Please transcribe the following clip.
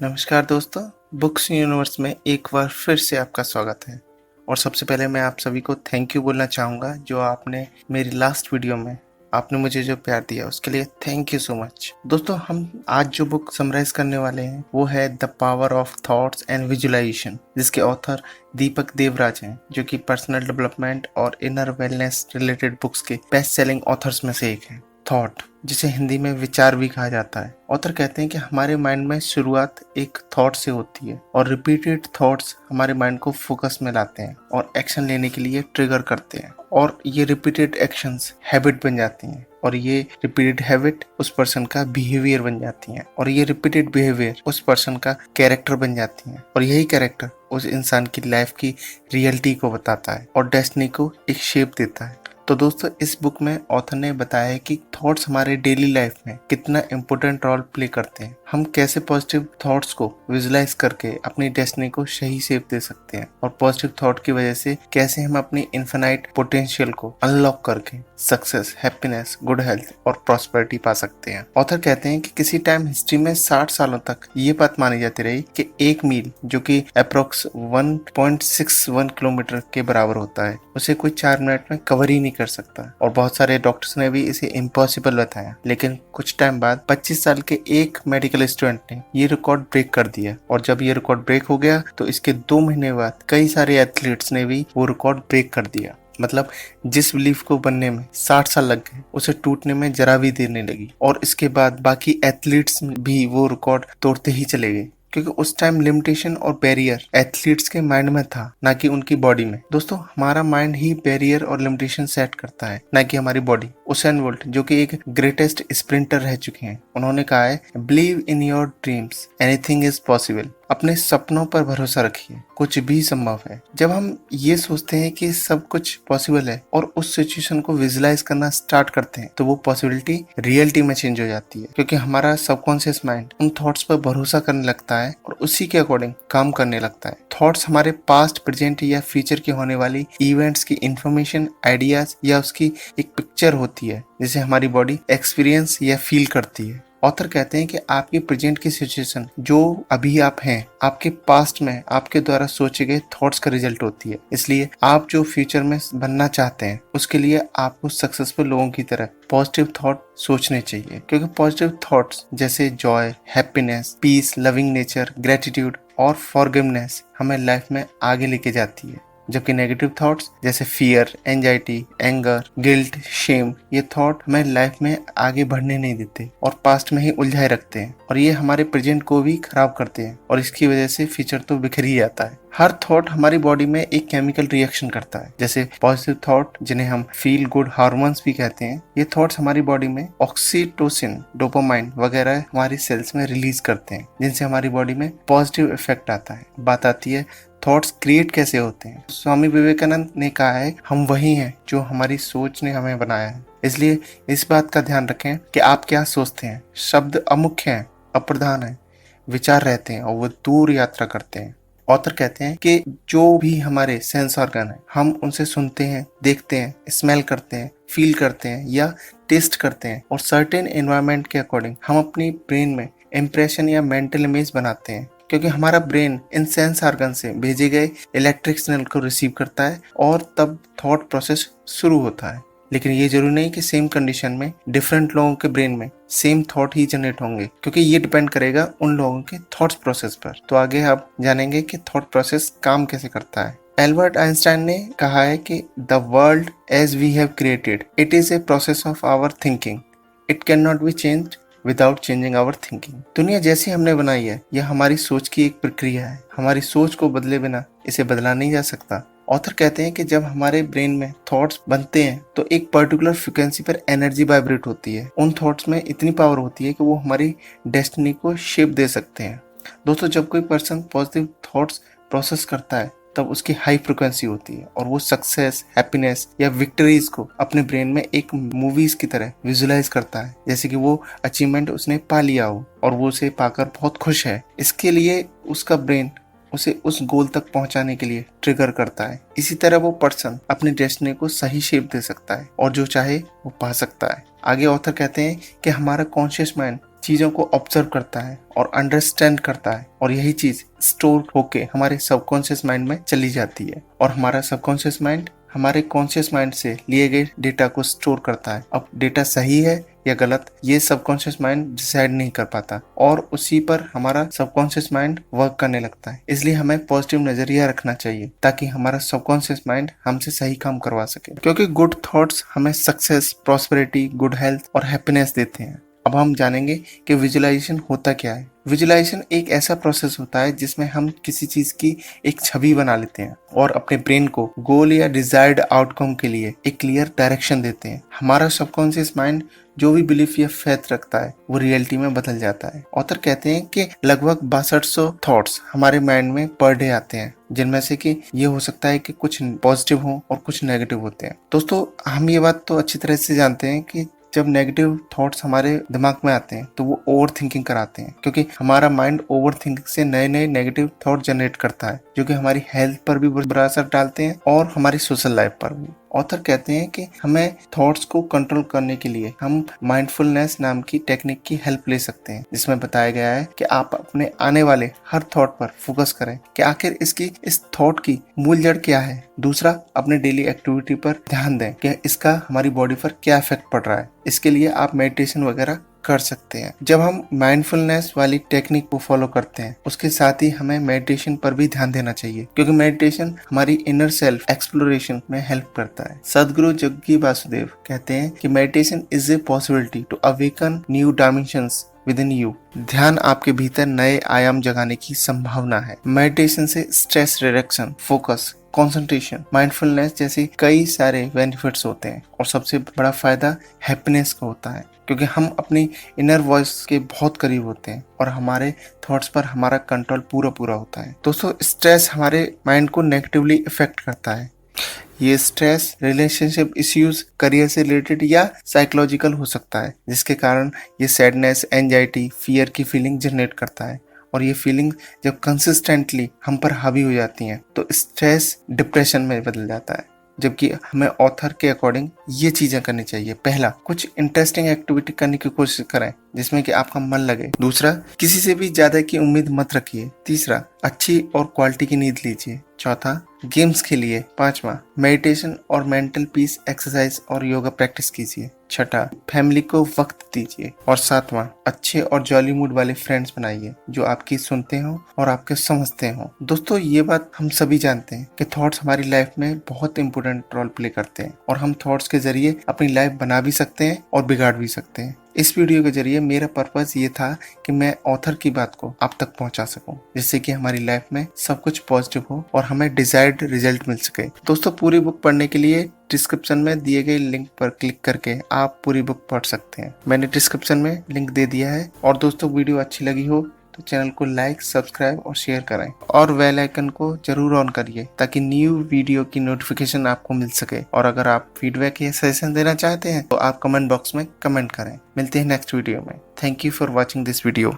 नमस्कार दोस्तों, books universe में एक बार फिर से आपका स्वागत है। और सबसे पहले मैं आप सभी को थैंक यू बोलना चाहूँगा जो आपने मेरी लास्ट वीडियो में आपने मुझे जो प्यार दिया उसके लिए थैंक यू सो मच। दोस्तों, हम आज जो बुक समराइज करने वाले हैं वो है the power of thoughts and visualization, जिसके ऑथर दीपक देवराज हैं, जो कि पर्सनल डेवलपमेंट और इनर वेलनेस रिलेटेड बुक्स के बेस्ट सेलिंग ऑथर्स में से एक हैं। थॉट, जिसे हिंदी में विचार भी कहा जाता है। ऑथर कहते हैं कि हमारे माइंड में शुरुआत एक थॉट से होती है और रिपीटेड थॉट्स हमारे माइंड को फोकस में लाते हैं और एक्शन लेने के लिए ट्रिगर करते हैं, और ये रिपीटेड एक्शंस हैबिट बन जाती हैं, और ये रिपीटेड हैबिट उस पर्सन का बिहेवियर बन जाती हैं, और ये रिपीटेड बिहेवियर उस पर्सन का कैरेक्टर बन जाती हैं, और यही कैरेक्टर उस इंसान की लाइफ की रियलिटी को बताता है और डेस्टिनी को एक शेप देता है। तो दोस्तों, इस बुक में ऑथर ने बताया है कि थॉट्स हमारे डेली लाइफ में कितना इम्पोर्टेंट रोल प्ले करते हैं। हम कैसे पॉजिटिव थॉट्स को विजुलाइज करके अपनी डेस्टिनी को सही शेप दे सकते हैं, और पॉजिटिव थॉट की वजह से कैसे हम अपनी इनफिनाइट पोटेंशियल को अनलॉक करके सक्सेस, हैप्पीनेस, गुड हेल्थ और प्रॉस्पेरिटी पा सकते हैं। ऑथर कहते हैं कि किसी टाइम हिस्ट्री में 60 सालों तक ये बात मानी जाती रही कि एक मील, जो कि अप्रोक्स 1.61 किलोमीटर के बराबर होता है, उसे कोई 4 मिनट में कवर ही नहीं कर सकता, और बहुत सारे डॉक्टर्स ने भी इसे इम्पॉसिबल बताया। लेकिन कुछ टाइम बाद 25 साल के एक मेडिकल स्टूडेंट ने ये रिकॉर्ड ब्रेक कर दिया, और जब ये रिकॉर्ड ब्रेक हो गया तो इसके 2 महीने बाद कई सारे एथलीट्स ने भी वो रिकॉर्ड ब्रेक कर दिया। मतलब जिस बिलीफ को बनने में 60 साल लग गए, उसे टूटने में जरा भी देर नहीं लगी, और इसके बाद बाकी एथलीट्स भी वो रिकॉर्ड तोड़ते ही चले गए, क्योंकि उस टाइम लिमिटेशन और बैरियर एथलीट्स के माइंड में था, ना कि उनकी बॉडी में। दोस्तों, हमारा माइंड ही बैरियर और लिमिटेशन सेट करता है, ना कि हमारी बॉडी। उसेन बोल्ट, जो कि एक ग्रेटेस्ट स्प्रिंटर रह चुके हैं, उन्होंने कहा है, believe in your dreams, anything is possible. अपने सपनों पर भरोसा रखिए, कुछ भी संभव है। जब हम ये सोचते हैं कि सब कुछ पॉसिबल है और उस सिचुएशन को विजुलाइज करना स्टार्ट करते हैं, तो वो पॉसिबिलिटी रियलिटी में चेंज हो जाती है, क्योंकि हमारा सबकॉन्शियस माइंड उन थॉट्स पर भरोसा करने लगता है और उसी के अकॉर्डिंग काम करने लगता है। थॉट्स हमारे पास्ट, प्रेजेंट या फ्यूचर के होने वाली इवेंट्स की इंफॉर्मेशन, आइडियाज या उसकी एक पिक्चर होती है, जिसे हमारी बॉडी एक्सपीरियंस या फील करती है। ऑथर कहते हैं कि आपकी प्रेजेंट की सिचुएशन, जो अभी आप हैं, आपके पास्ट में आपके द्वारा सोचे गए थॉट्स का रिजल्ट होती है। इसलिए आप जो फ्यूचर में बनना चाहते हैं, उसके लिए आपको सक्सेसफुल लोगों की तरह पॉजिटिव थॉट सोचने चाहिए, क्योंकि पॉजिटिव थॉट्स जैसे joy, happiness, peace, loving nature, gratitude और फॉरगिवनेस हमें लाइफ में आगे लेके जाती है। जबकि नेगेटिव थॉट्स जैसे fear, anxiety, anger, guilt, shame, ये थॉट हमें लाइफ में आगे बढ़ने नहीं देते और पास्ट में ही उलझाए रखते हैं, और ये हमारे प्रेजेंट को भी खराब करते हैं, और इसकी वजह से फ्यूचर तो बिखर ही जाता है। हर थॉट हमारी बॉडी में एक केमिकल रिएक्शन करता है। जैसे पॉजिटिव थॉट, जिन्हें हम फील गुड हार्मोन्स भी कहते हैं, ये थॉट्स हमारी बॉडी में ऑक्सीटोसिन, डोपामाइन वगैरह हमारी सेल्स में रिलीज करते हैं, जिनसे हमारी बॉडी में पॉजिटिव इफेक्ट आता है। बात आती है थॉट्स क्रिएट कैसे होते हैं। स्वामी विवेकानंद ने कहा है, हम वही हैं जो हमारी सोच ने हमें बनाया है। इसलिए इस बात का ध्यान रखें कि आप क्या सोचते हैं। शब्द अमुख्य हैं, अप्रधान हैं, विचार रहते हैं और वो दूर यात्रा करते हैं। ऑथर कहते हैं कि जो भी हमारे सेंस ऑर्गन है, हम उनसे सुनते हैं, देखते हैं, स्मेल करते हैं, फील करते हैं या टेस्ट करते हैं, और सर्टेन एनवायरनमेंट के अकॉर्डिंग हम अपनी ब्रेन में इंप्रेशन या मेंटल इमेज बनाते हैं, क्योंकि हमारा ब्रेन इन सेंस ऑर्गन से भेजे गए इलेक्ट्रिक सिग्नल को रिसीव करता है और तब थॉट प्रोसेस शुरू होता है। लेकिन ये जरूरी नहीं कि सेम कंडीशन में डिफरेंट लोगों के ब्रेन में सेम थॉट ही जनरेट होंगे, क्योंकि ये डिपेंड करेगा उन लोगों के थॉट्स प्रोसेस पर। तो आगे आप जानेंगे कि थॉट प्रोसेस काम कैसे करता है। एल्बर्ट आइंस्टाइन ने कहा है कि the world as we have created it is a process of our thinking, it can not be changed without changing our thinking. दुनिया जैसी हमने बनाई है, यह हमारी सोच की एक प्रक्रिया है। हमारी सोच को बदले बिना इसे बदला नहीं जा सकता। ऑथर कहते हैं कि जब हमारे ब्रेन में थॉट्स बनते हैं, तो एक पर्टिकुलर फ्रिक्वेंसी पर एनर्जी वाइब्रेट होती है। उन थॉट्स में इतनी पावर होती है कि वो हमारी डेस्टिनी को शेप दे सकते हैं। दोस्तों, जब कोई पर्सन पॉजिटिव थॉट्स प्रोसेस करता है, तब उसकी हाई फ्रिक्वेंसी होती है, और वो सक्सेस, हैप्पीनेस या विक्ट्रीज को अपने ब्रेन में एक मूवीज की तरह विजुलाइज करता है, जैसे कि वो अचीवमेंट उसने पा लिया हो और वो उसे पाकर बहुत खुश है। इसके लिए उसका ब्रेन उसे उस गोल तक पहुंचाने के लिए ट्रिगर करता है। इसी तरह वो पर्सन अपनी डेस्टिनी को सही शेप दे सकता है और जो चाहे वो पा सकता है। आगे ऑथर कहते हैं कि हमारा कॉन्शियस माइंड चीज़ों को ऑब्जर्व करता है और अंडरस्टैंड करता है, और यही चीज़ स्टोर होके हमारे सबकॉन्शियस माइंड में चली जाती है, और हमारा सबकॉन्शियस माइंड हमारे कॉन्शियस माइंड से लिए गए डेटा को स्टोर करता है। अब डेटा सही है या गलत, ये सबकॉन्शियस माइंड डिसाइड नहीं कर पाता, और उसी पर हमारा सबकॉन्शियस माइंड वर्क करने लगता है। इसलिए हमें पॉजिटिव नजरिया रखना चाहिए ताकि हमारा सबकॉन्शियस माइंड हमसे सही काम करवा सके, क्योंकि गुड थॉट्स हमें सक्सेस, प्रॉस्पेरिटी, गुड हेल्थ और हैप्पीनेस देते हैं। अब हम जानेंगे कि विजुअलाइजेशन होता क्या है। विजुअलाइजेशन एक ऐसा प्रोसेस होता है जिसमें हम किसी चीज की एक छवि बना लेते हैं और अपने ब्रेन को गोल या डिजायर्ड आउटकम के लिए एक क्लियर डायरेक्शन देते हैं। हमारा सबकॉन्शियस माइंड जो भी बिलीफ या फेथ रखता है वो रियलिटी में बदल जाता है। ऑथर कहते हैं कि लगभग 6200 थॉट्स हमारे माइंड में पर डे आते हैं, जिनमें से कि ये हो सकता है कि कुछ पॉजिटिव हो और कुछ नेगेटिव होते हैं। दोस्तों, हम ये बात तो अच्छी तरह से जानते हैं कि जब नेगेटिव थॉट्स हमारे दिमाग में आते हैं तो वो ओवर थिंकिंग कराते हैं, क्योंकि हमारा माइंड ओवर थिंकिंग से नए नए नेगेटिव थॉट जनरेट करता है, जो कि हमारी हेल्थ पर भी बुरा असर डालते हैं और हमारी सोशल लाइफ पर भी। ऑथर कहते हैं कि हमें थॉट्स को कंट्रोल करने के लिए हम माइंडफुलनेस नाम की टेक्निक की हेल्प ले सकते हैं, जिसमें बताया गया है कि आप अपने आने वाले हर थॉट पर फोकस करें कि आखिर इस थॉट की मूल जड़ क्या है। दूसरा, अपने डेली एक्टिविटी पर ध्यान दें कि इसका हमारी बॉडी पर क्या इफेक्ट पड़ रहा है। इसके लिए आप मेडिटेशन वगैरह कर सकते हैं। जब हम माइंडफुलनेस वाली टेक्निक को फॉलो करते हैं, उसके साथ ही हमें मेडिटेशन पर भी ध्यान देना चाहिए, क्योंकि मेडिटेशन हमारी इनर सेल्फ एक्सप्लोरेशन में हेल्प करता है। सदगुरु जग्गी वासुदेव कहते हैं कि meditation is a possibility to awaken new dimensions within you. ध्यान आपके भीतर नए आयाम जगाने की संभावना है। मेडिटेशन से stress reduction, focus, concentration, mindfulness जैसे कई सारे बेनिफिट्स होते हैं, और सबसे बड़ा फायदा हैप्पीनेस का होता है, क्योंकि हम अपनी इनर वॉइस के बहुत करीब होते हैं और हमारे थॉट्स पर हमारा कंट्रोल पूरा होता है। दोस्तों, स्ट्रेस हमारे माइंड को नेगेटिवली इफेक्ट करता है। ये स्ट्रेस रिलेशनशिप इश्यूज, करियर से रिलेटेड या साइकोलॉजिकल हो सकता है, जिसके कारण ये सैडनेस, एंजाइटी, फियर की फीलिंग जनरेट करता है, और ये फीलिंग जब कंसिस्टेंटली हम पर हावी हो जाती हैं तो स्ट्रेस डिप्रेशन में बदल जाता है। जबकि हमें ऑथर के अकॉर्डिंग ये चीजें करनी चाहिए। पहला, कुछ इंटरेस्टिंग एक्टिविटी करने की कोशिश करें जिसमें कि आपका मन लगे। दूसरा, किसी से भी ज्यादा की उम्मीद मत रखिए। तीसरा, अच्छी और क्वालिटी की नींद लीजिए। चौथा, गेम्स खेलिए। पांचवा, मेडिटेशन और मेंटल पीस एक्सरसाइज और योगा प्रैक्टिस कीजिए। छठा, फैमिली को वक्त दीजिए। और सातवां, अच्छे और जॉली मूड वाले फ्रेंड्स बनाइए जो आपकी सुनते हो और आपके समझते हो। दोस्तों, ये बात हम सभी जानते हैं कि थॉट्स हमारी लाइफ में बहुत इंपॉर्टेंट रोल प्ले करते हैं, और हम थॉट्स के जरिए अपनी लाइफ बना भी सकते हैं और बिगाड़ भी सकते हैं। इस वीडियो के जरिए मेरा पर्पस ये था कि मैं ऑथर की बात को आप तक पहुंचा सकूं, जिससे कि हमारी लाइफ में सब कुछ पॉजिटिव हो और हमें डिजायर्ड रिजल्ट मिल सके। दोस्तों, पूरी बुक पढ़ने के लिए डिस्क्रिप्शन में दिए गए लिंक पर क्लिक करके आप पूरी बुक पढ़ सकते हैं। मैंने डिस्क्रिप्शन में लिंक दे दिया है। और दोस्तों, वीडियो अच्छी लगी हो तो चैनल को लाइक, सब्सक्राइब और शेयर करें, और बेल आइकन को जरूर ऑन करिए ताकि न्यू वीडियो की नोटिफिकेशन आपको मिल सके। और अगर आप फीडबैक या सजेशन देना चाहते हैं तो आप कमेंट बॉक्स में कमेंट करें। मिलते हैं नेक्स्ट वीडियो में। Thank you for watching this video.